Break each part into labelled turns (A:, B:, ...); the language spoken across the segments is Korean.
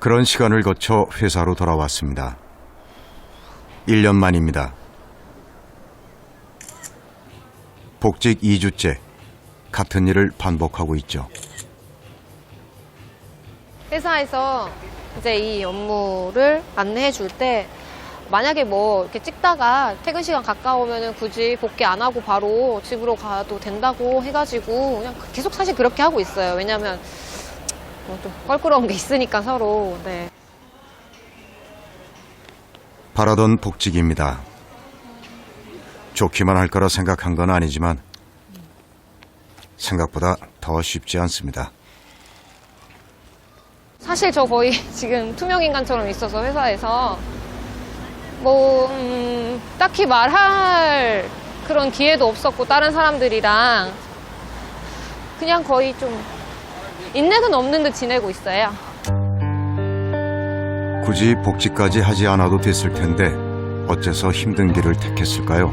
A: 그런 시간을 거쳐 회사로 돌아왔습니다. 1년 만입니다. 복직 2주째 같은 일을 반복하고 있죠.
B: 회사에서 이제 이 업무를 안내해 줄 때 만약에 뭐 이렇게 찍다가 퇴근 시간 가까우면은 굳이 복귀 안 하고 바로 집으로 가도 된다고 해가지고 그냥 계속 사실 그렇게 하고 있어요. 왜냐면 뭐 좀 껄끄러운 게 있으니까 서로. 네.
A: 바라던 복직입니다. 좋기만 할 거라 생각한 건 아니지만 생각보다 더 쉽지 않습니다.
B: 사실 저 거의 지금 투명인간처럼 있어서 회사에서 뭐 딱히 말할 그런 기회도 없었고 다른 사람들이랑 그냥 거의 좀 인내는 없는 듯 지내고 있어요.
A: 굳이 복직까지 하지 않아도 됐을 텐데 어째서 힘든 길을 택했을까요?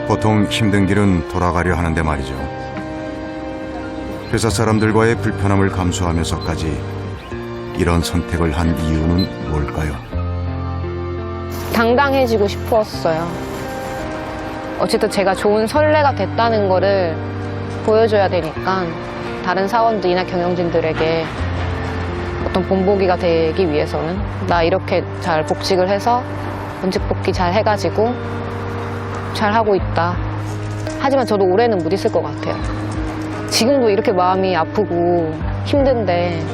A: 보통 힘든 길은 돌아가려 하는데 말이죠. 회사 사람들과의 불편함을 감수하면서까지 이런 선택을 한 이유는 뭘까요?
B: 당당해지고 싶었어요. 어쨌든 제가 좋은 선례가 됐다는 거를 보여줘야 되니까 다른 사원들이나 경영진들에게 어떤 본보기가 되기 위해서는 나 이렇게 잘 복직을 해서 원직 복귀 잘 해가지고 잘 하고 있다. 하지만 저도 올해는 못 있을 것 같아요. 지금도 이렇게 마음이 아프고 힘든데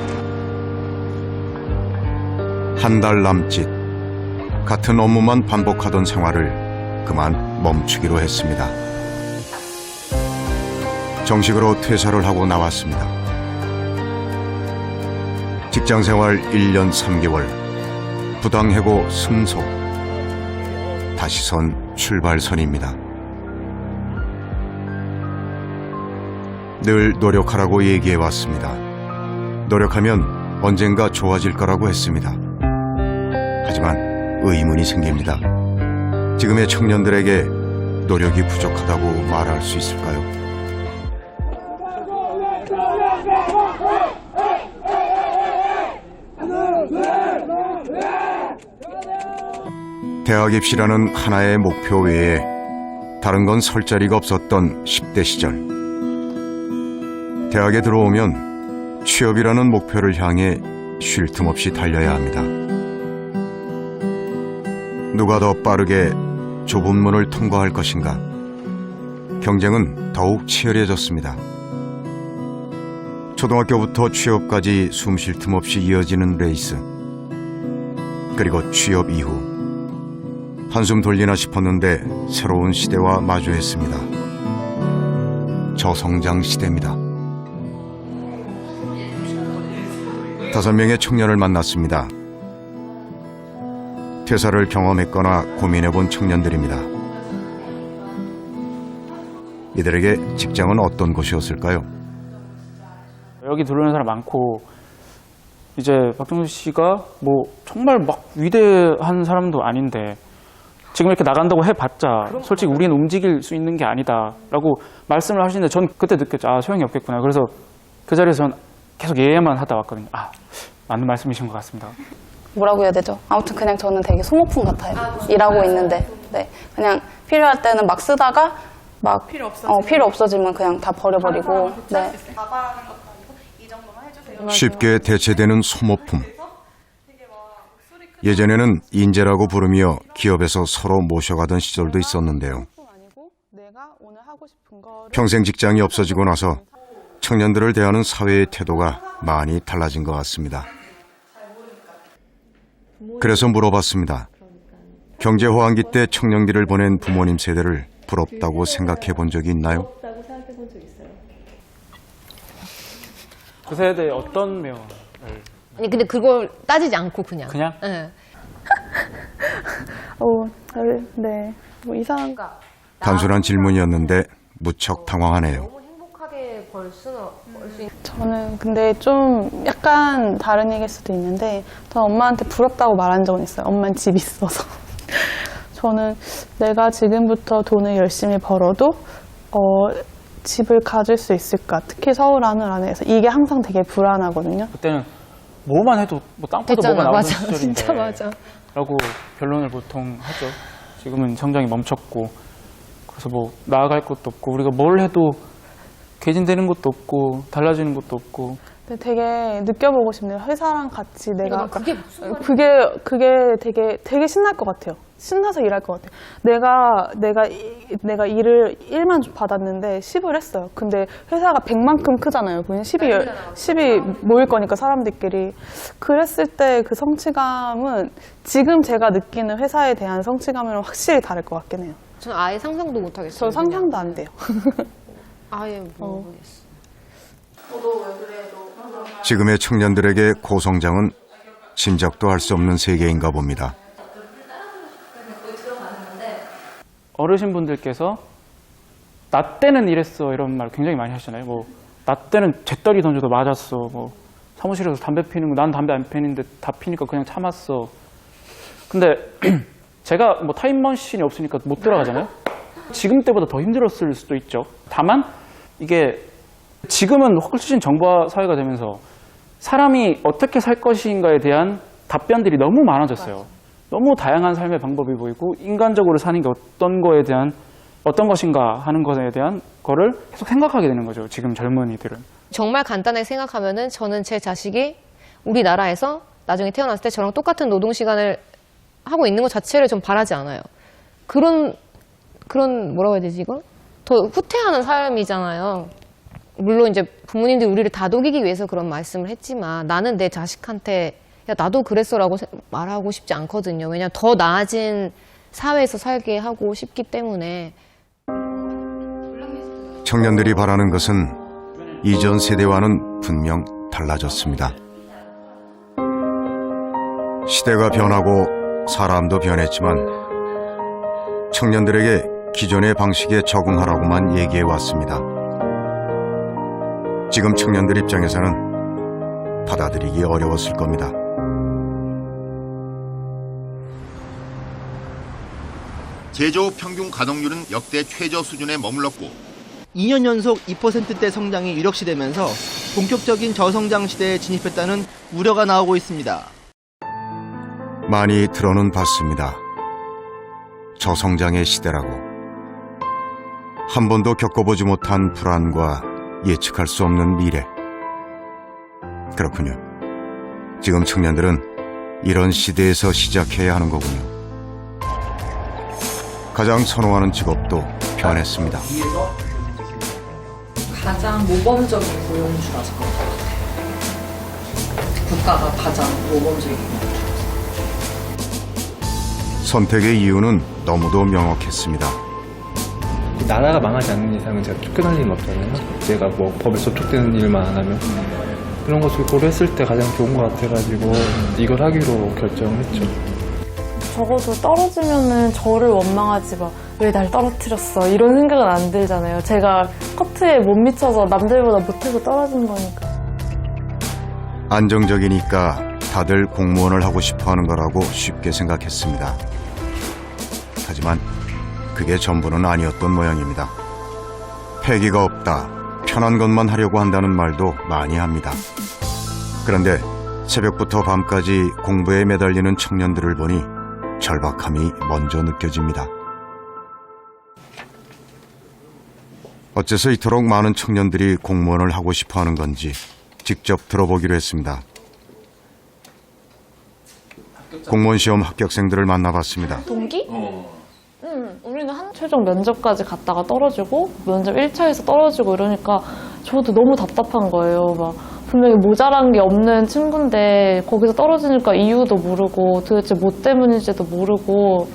A: 한 달 남짓 같은 업무만 반복하던 생활을 그만 멈추기로 했습니다. 정식으로 퇴사를 하고 나왔습니다. 직장생활 1년 3개월, 부당해고 승소, 다시 선 출발선입니다. 늘 노력하라고 얘기해왔습니다. 노력하면 언젠가 좋아질 거라고 했습니다. 하지만 의문이 생깁니다. 지금의 청년들에게 노력이 부족하다고 말할 수 있을까요? 대학 입시라는 하나의 목표 외에 다른 건 설 자리가 없었던 10대 시절. 대학에 들어오면 취업이라는 목표를 향해 쉴 틈 없이 달려야 합니다. 누가 더 빠르게 좁은 문을 통과할 것인가? 경쟁은 더욱 치열해졌습니다. 초등학교부터 취업까지 숨 쉴 틈 없이 이어지는 레이스. 그리고 취업 이후 한숨 돌리나 싶었는데 새로운 시대와 마주했습니다. 저성장 시대입니다. 5명의 청년을 만났습니다. 퇴사를 경험했거나 고민해본 청년들입니다. 이들에게 직장은 어떤 곳이었을까요?
C: 여기 들어오는 사람 많고 이제 박정수 씨가 뭐 정말 막 위대한 사람도 아닌데 지금 이렇게 나간다고 해봤자 솔직히 우리는 움직일 수 있는 게 아니다라고 말씀을 하시는데 전 그때 느꼈죠. 아, 소용이 없겠구나. 그래서 그 자리에서 전 계속 예만 하다 왔거든요. 아, 맞는 말씀이신 것 같습니다.
D: 뭐라고 해야 되죠? 아무튼 그냥 저는 되게 소모품 같아요. 일하고 있는데. 네. 그냥 필요할 때는 막 쓰다가 막 필요 없어지면 그냥 다 버려버리고. 네.
A: 쉽게 대체되는 소모품. 예전에는 인재라고 부르며 기업에서 서로 모셔가던 시절도 있었는데요. 평생 직장이 없어지고 나서 청년들을 대하는 사회의 태도가 많이 달라진 것 같습니다. 그래서 물어봤습니다. 경제 호황기 때 청년기를 보낸 부모님 세대를 부럽다고 생각해 본 적이 있나요?
C: 그 세대에 어떤 면을?
B: 아니 근데 그걸 따지지 않고 그냥. 네.
D: 네. 뭐 이상한 거.
A: 단순한 질문이었는데 무척 당황하네요.
B: 너무 행복하게 벌 수는
D: 저는 근데 좀 약간 다른 얘기일 수도 있는데 저 엄마한테 부럽다고 말한 적은 있어요. 엄마는 집 있어서. 저는 내가 지금부터 돈을 열심히 벌어도 집을 가질 수 있을까? 특히 서울 하늘안에서 이게 항상 되게 불안하거든요.
C: 그때는 뭐만 해도 뭐 땅 파도
B: 됐잖아.
C: 뭐가 나오는
B: 맞아.
C: 시절인데
B: 진짜 맞아.
C: 라고 변론을 보통 하죠. 지금은 성장이 멈췄고 그래서 뭐 나아갈 것도 없고 우리가 뭘 해도 개진되는 것도 없고 달라지는 것도 없고.
D: 근데 되게 느껴보고 싶네요. 회사랑 같이 내가
B: 그게 무슨 말이야?
D: 그게 되게 신날 것 같아요. 신나서 일할 것 같아요. 내가 일만 받았는데 10을 했어요. 근데 회사가 100만큼 크잖아요. 그냥 10이 모일 거니까 사람들끼리. 그랬을 때 그 성취감은 지금 제가 느끼는 회사에 대한 성취감이랑 확실히 다를 것 같긴 해요.
B: 저는 아예 상상도 못 하겠어요.
D: 저 상상도 안 돼요.
B: 아예 모르겠어.
A: 지금의 청년들에게 고성장은 짐작도 할 수 없는 세계인가 봅니다.
C: 어르신분들께서 나 때는 이랬어 이런 말 굉장히 많이 하시잖아요. 뭐 나 때는 잿더리 던져도 맞았어. 뭐 사무실에서 담배 피는 거 난 담배 안 피는데 다 피니까 그냥 참았어. 근데 제가 뭐 타임머신이 없으니까 못 들어가잖아요. 지금 때보다 더 힘들었을 수도 있죠. 다만 이게 지금은 훨씬 정보화 사회가 되면서 사람이 어떻게 살 것인가에 대한 답변들이 너무 많아졌어요. 너무 다양한 삶의 방법이 보이고 인간적으로 사는 게 어떤 것인가 하는 것에 대한 거를 계속 생각하게 되는 거죠. 지금 젊은이들은.
B: 정말 간단하게 생각하면은 저는 제 자식이 우리나라에서 나중에 태어났을 때 저랑 똑같은 노동 시간을 하고 있는 것 자체를 좀 바라지 않아요. 그런 뭐라고 해야 되지 이거? 더 후퇴하는 삶이잖아요. 물론 이제 부모님들이 우리를 다독이기 위해서 그런 말씀을 했지만 나는 내 자식한테 야 나도 그랬어라고 말하고 싶지 않거든요. 왜냐하면 더 나아진 사회에서 살게 하고 싶기 때문에.
A: 청년들이 바라는 것은 이전 세대와는 분명 달라졌습니다. 시대가 변하고 사람도 변했지만 청년들에게 기존의 방식에 적응하라고만 얘기해 왔습니다. 지금 청년들 입장에서는 받아들이기 어려웠을 겁니다.
E: 제조업 평균 가동률은 역대 최저 수준에 머물렀고
F: 2년 연속 2%대 성장이 유력시되면서 본격적인 저성장 시대에 진입했다는 우려가 나오고 있습니다.
A: 많이 들어는 봤습니다. 저성장의 시대라고. 한 번도 겪어보지 못한 불안과 예측할 수 없는 미래. 그렇군요. 지금 청년들은 이런 시대에서 시작해야 하는 거군요. 가장 선호하는 직업도 변했습니다.
G: 가장 모범적인 고용주라서 그런 것 같아요. 국가가 가장 모범적인 것
A: 선택의 이유는 너무도 명확했습니다.
H: 나라가 망하지 않는 이상은 제가 쫓겨날 리는 없잖아요. 제가 뭐 법에 저촉되는 일만 안 하면 그런 것을 고려했을 때 가장 좋은 것 같아가지고 이걸 하기로 결정했죠.
I: 적어도 떨어지면은 저를 원망하지 마. 왜 날 떨어뜨렸어? 이런 생각은 안 들잖아요. 제가 커트에 못 미쳐서 남들보다 못해서 떨어진 거니까.
A: 안정적이니까 다들 공무원을 하고 싶어 하는 거라고 쉽게 생각했습니다. 하지만 그게 전부는 아니었던 모양입니다. 패기가 없다, 편한 것만 하려고 한다는 말도 많이 합니다. 그런데 새벽부터 밤까지 공부에 매달리는 청년들을 보니 절박함이 먼저 느껴집니다. 어째서 이토록 많은 청년들이 공무원을 하고 싶어 하는 건지 직접 들어보기로 했습니다. 공무원 시험 합격생들을 만나봤습니다.
I: 동기? 우리는 최종 면접까지 갔다가 떨어지고 면접 1차에서 떨어지고 이러니까 저도 너무 답답한 거예요. 막 분명히 모자란 게 없는 친구인데 거기서 떨어지니까 이유도 모르고 도대체 뭐 때문인지도 모르고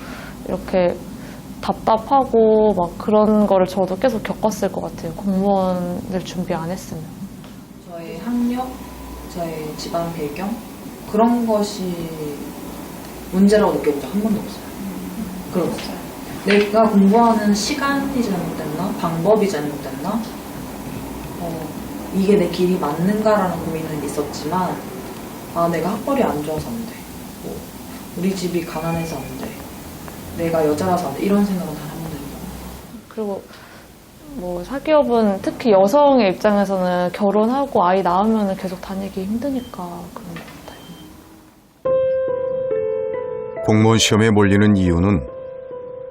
I: 이렇게 답답하고 막 그런 거를 저도 계속 겪었을 것 같아요. 공무원을 준비 안 했으면.
G: 저의 학력, 저의 집안 배경 그런 것이 문제라고 느껴본 적 한 번도 없어요. 그렇죠. 내가 공부하는 시간이 잘못됐나? 방법이 잘못됐나? 이게 내 길이 맞는가라는 고민은 있었지만 내가 학벌이 안 좋아서 안 돼. 뭐, 우리 집이 가난해서 안 돼. 내가 여자라서 안 돼. 이런 생각은 단 한 번도 해본 적 없어요.
I: 그리고 뭐 사기업은 특히 여성의 입장에서는 결혼하고 아이 낳으면 계속 다니기 힘드니까 그런 것 같아요.
A: 공무원 시험에 몰리는 이유는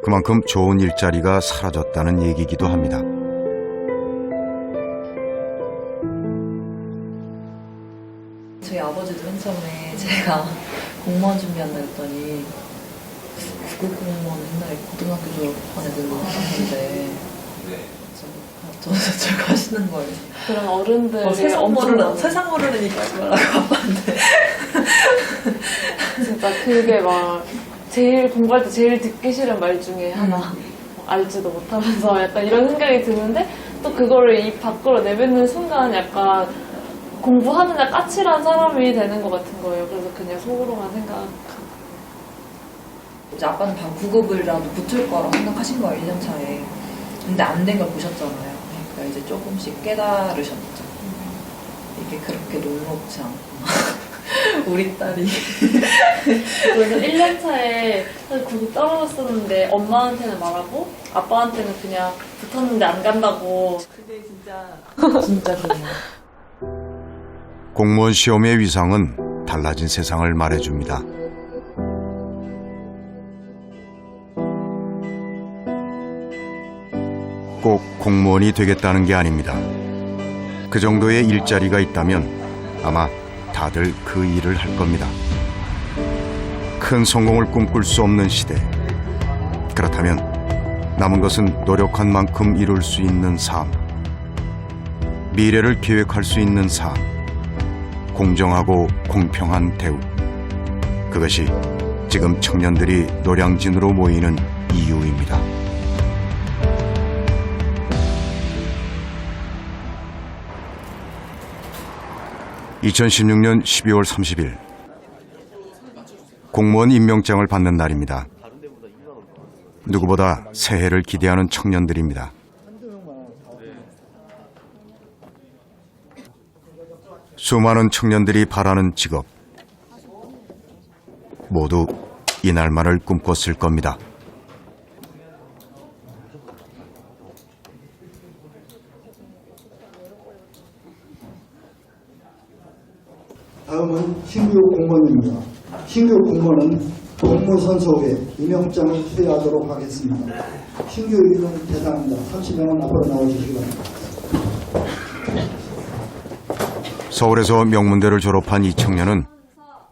A: 그만큼 좋은 일자리가 사라졌다는 얘기이기도 합니다.
G: 저희 아버지도 맨 처음에 제가 공무원 준비한다 했더니 9급 공무원 옛날에 고등학교 졸업한 애들 있는데 저쪽 하시는 거예요.
I: 그런 어른들이
G: 세상 모르는 얘기 하지 말라고 아빠한테.
I: 진짜 그게 막 제일 공부할 때 제일 듣기 싫은 말 중에 하나. 알지도 못하면서 약간 이런 생각이 드는데 또 그거를 입 밖으로 내뱉는 순간 약간 공부하느냐 까칠한 사람이 되는 것 같은 거예요. 그래서 그냥 속으로만 생각하고.
G: 이제 아빠는 반 9급이라도 붙을 거라고 생각하신 거예요, 1년 차에. 근데 안 된 걸 보셨잖아요. 그러니까 이제 조금씩 깨달으셨죠. 이게 그렇게 녹록지 않고. 우리 딸이.
I: 그래서 1년 차에 사실 9급 떨어졌었는데 엄마한테는 말하고 아빠한테는 그냥 붙었는데 안 간다고.
G: 그게 진짜 그래요.
A: 공무원 시험의 위상은 달라진 세상을 말해줍니다. 꼭 공무원이 되겠다는 게 아닙니다. 그 정도의 일자리가 있다면 아마 다들 그 일을 할 겁니다. 큰 성공을 꿈꿀 수 없는 시대. 그렇다면 남은 것은 노력한 만큼 이룰 수 있는 삶. 미래를 계획할 수 있는 삶. 공정하고 공평한 대우. 그것이 지금 청년들이 노량진으로 모이는 이유입니다. (2016년 12월 30일) 공무원 임명장을 받는 날입니다. 누구보다 새해를 기대하는 청년들입니다. 수많은 청년들이 바라는 직업, 모두 이날만을 꿈꿨을 겁니다.
J: 다음은 신규 공무원입니다. 신규 공무원은 공무선서후에 임명장을 수여하도록 하겠습니다. 신규 임명 대상입니다. 30명은 앞으로 나와주시기 바랍니다.
A: 서울에서 명문대를 졸업한 이 청년은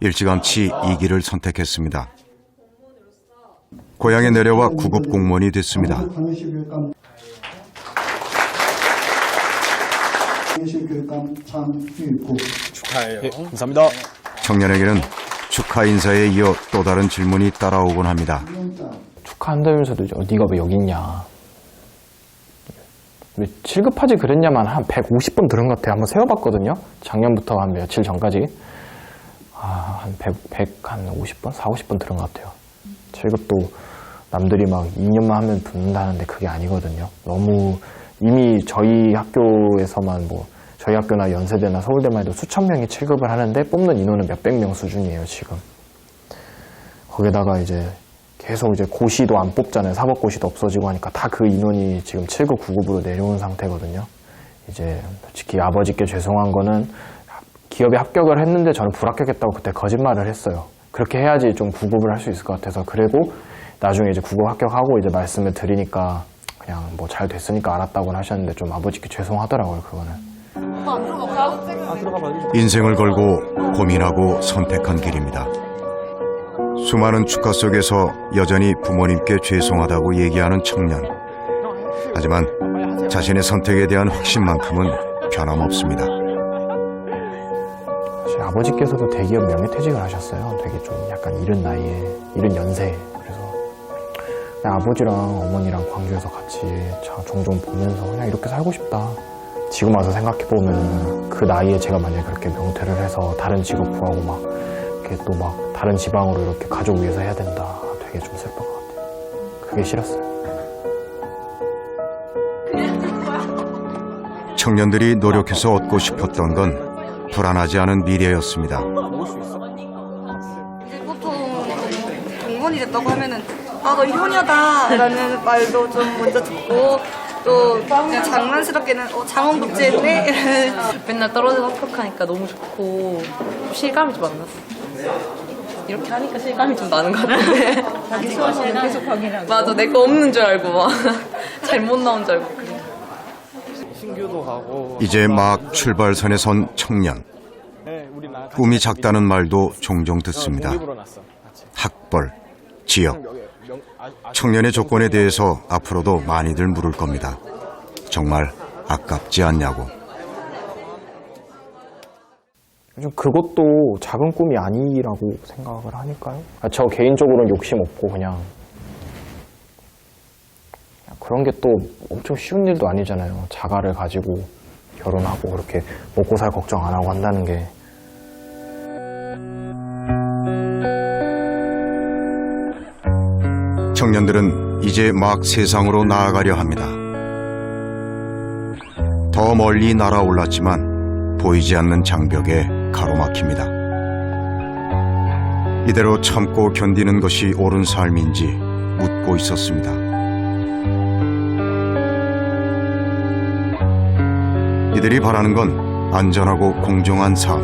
A: 일찌감치 이 길을 선택했습니다. 고향에 내려와 9급 공무원이 됐습니다.
K: 축하해요. 네, 감사합니다.
A: 청년에게는 축하 인사에 이어 또 다른 질문이 따라오곤 합니다.
H: 축하한다면서도 네가 왜 여기 있냐. 왜 7급하지 그랬냐만 한 150번 들은 것 같아요. 한번 세어봤거든요. 작년부터 한 며칠 전까지. 한 50번? 50번 들은 것 같아요. 7급도 남들이 막 2년만 하면 붙는다는데 그게 아니거든요. 너무 이미 저희 학교에서만 저희 학교나 연세대나 서울대만 해도 수천 명이 7급을 하는데 뽑는 인원은 몇백 명 수준이에요, 지금. 거기다가 이제 계속 이제 고시도 안 뽑잖아요. 사법고시도 없어지고 하니까 다 그 인원이 지금 7급, 9급으로 내려온 상태거든요. 이제 솔직히 아버지께 죄송한 거는 기업에 합격을 했는데 저는 불합격했다고 그때 거짓말을 했어요. 그렇게 해야지 좀 9급을 할 수 있을 것 같아서. 그리고 나중에 이제 9급 합격하고 이제 말씀을 드리니까 그냥 잘 됐으니까 알았다고는 하셨는데 좀 아버지께 죄송하더라고요, 그거는.
A: 인생을 걸고 고민하고 선택한 길입니다. 수많은 축하 속에서 여전히 부모님께 죄송하다고 얘기하는 청년. 하지만 자신의 선택에 대한 확신만큼은 변함없습니다.
H: 아버지께서도 대기업 명예퇴직을 하셨어요. 되게 좀 약간 이른 나이에, 이른 연세에. 그래서 그냥 아버지랑 어머니랑 광주에서 같이 종종 보면서 그냥 이렇게 살고 싶다. 지금 와서 생각해보면 그 나이에 제가 만약에 그렇게 명퇴를 해서 다른 직업 구하고 이렇게 또 다른 지방으로 이렇게 가족 위해서 해야 된다. 되게 좀 슬픈 것 같아요. 그게 싫었어요.
A: 청년들이 노력해서 얻고 싶었던 건 불안하지 않은 미래였습니다.
L: 이제 보통 공무원이 됐다고 하면은 너 효녀다 라는 말도 좀 먼저 듣고 또 그냥 장난스럽게는 장원급제했네?
G: 맨날 떨어져서 합격하니까 너무 좋고 실감이 좀 안 났어. 이렇게 하니까 실감이 좀 나는 것 같은데. 자기 수업은 계속 확인하고. 맞아, 내 거 없는 줄 알고 막 잘못 나온 줄 알고. 그래.
H: 신규도 가고.
A: 이제 막 출발선에 선 청년. 꿈이 작다는 말도 종종 듣습니다. 학벌, 지역. 청년의 조건에 대해서 앞으로도 많이들 물을 겁니다. 정말 아깝지 않냐고.
M: 좀 그것도 작은 꿈이 아니라고 생각을 하니까요. 저 개인적으로는 욕심 없고 그냥 그런 게 또 엄청 쉬운 일도 아니잖아요. 자가를 가지고 결혼하고 그렇게 먹고 살 걱정 안 하고 한다는 게.
A: 청년들은 이제 막 세상으로 나아가려 합니다. 더 멀리 날아올랐지만 보이지 않는 장벽에 가로막힙니다. 이대로 참고 견디는 것이 옳은 삶인지 묻고 있었습니다. 이들이 바라는 건 안전하고 공정한 삶.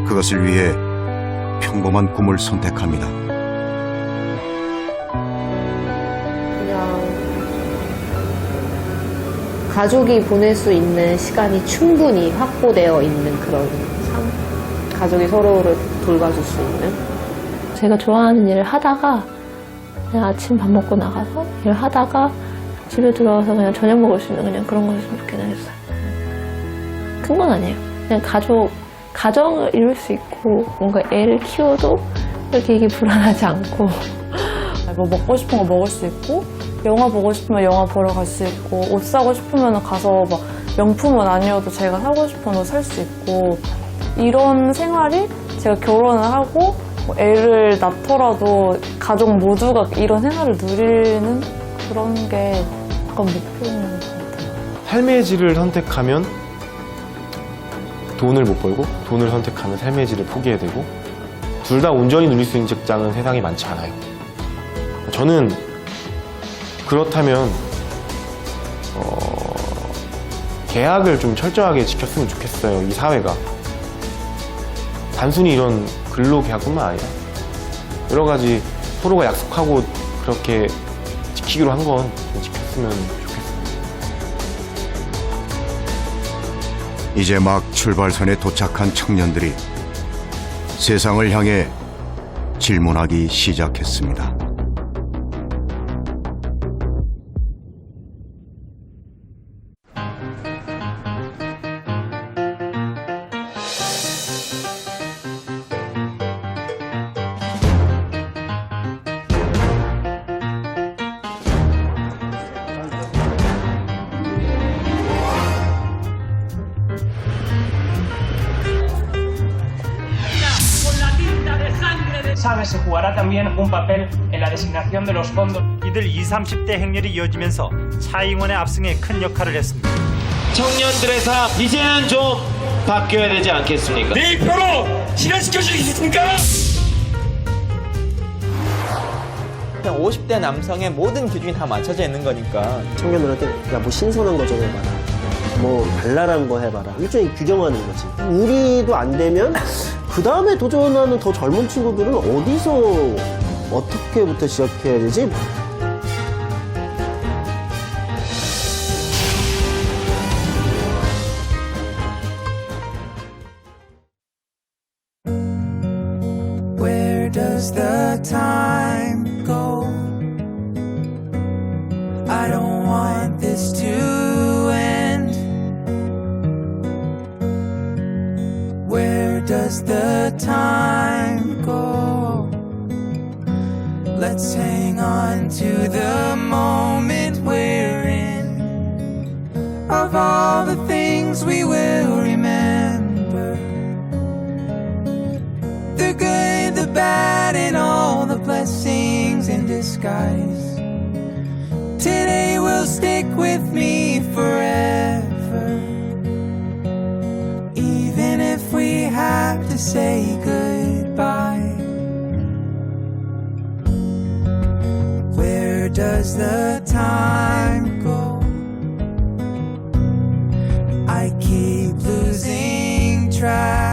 A: 그것을 위해 평범한 꿈을 선택합니다.
B: 가족이 보낼 수 있는 시간이 충분히 확보되어 있는 그런 삶? 가족이 서로를 돌봐줄 수 있는?
I: 제가 좋아하는 일을 하다가 그냥 아침 밥 먹고 나가서 일을 하다가 집에 들어와서 그냥 저녁 먹을 수 있는 그냥 그런 거였으면 좋겠긴 했어요. 큰 건 아니에요. 그냥 가정을 이룰 수 있고 뭔가 애를 키워도 이렇게 이게 불안하지 않고 뭐 먹고 싶은 거 먹을 수 있고 영화 보고 싶으면 영화 보러 갈 수 있고 옷 사고 싶으면 가서 막 명품은 아니어도 제가 사고 싶은 옷 살 수 있고 이런 생활이 제가 결혼을 하고 뭐 애를 낳더라도 가족 모두가 이런 생활을 누리는 그런 게 약간 목표인 것 같아요.
K: 삶의 질을 선택하면 돈을 못 벌고 돈을 선택하면 삶의 질을 포기해야 되고 둘 다 온전히 누릴 수 있는 직장은 세상에 많지 않아요. 저는 그렇다면 계약을 좀 철저하게 지켰으면 좋겠어요. 이 사회가 단순히 이런 근로계약뿐만 아니라 여러 가지 서로가 약속하고 그렇게 지키기로 한 건 지켰으면 좋겠어요.
A: 이제 막 출발선에 도착한 청년들이 세상을 향해 질문하기 시작했습니다.
N: sabe se jugará también un papel en la designación de los fondos.
O: 이들 20, 30대 행렬이 이어지면서 차잉원의 압승에 큰 역할을 했습니다.
P: 청년들의 삶 이제는 좀 바뀌어야 되지 않겠습니까?
N: 내 표로 실현시켜 주시겠습니까?
F: 그냥 50대 남성의 모든 기준이 다 맞춰져 있는 거니까
Q: 청년들한테 야 뭐 신선한 거 좀 해봐라, 뭐 발랄한 거 해봐라, 일종의 규정하는 거지. 우리도 안 되면 그 다음에 도전하는 더 젊은 친구들은 어디서 어떻게부터 시작해야 되지?
R: Where does the time go? I don't want this to end. Where does the time go? Let's hang on to the moment we're in. Of all the things we will remember, the good, the bad, and all the blessings in disguise. Today will stick with me forever, even if we have to say goodbye. Where does the time go. I keep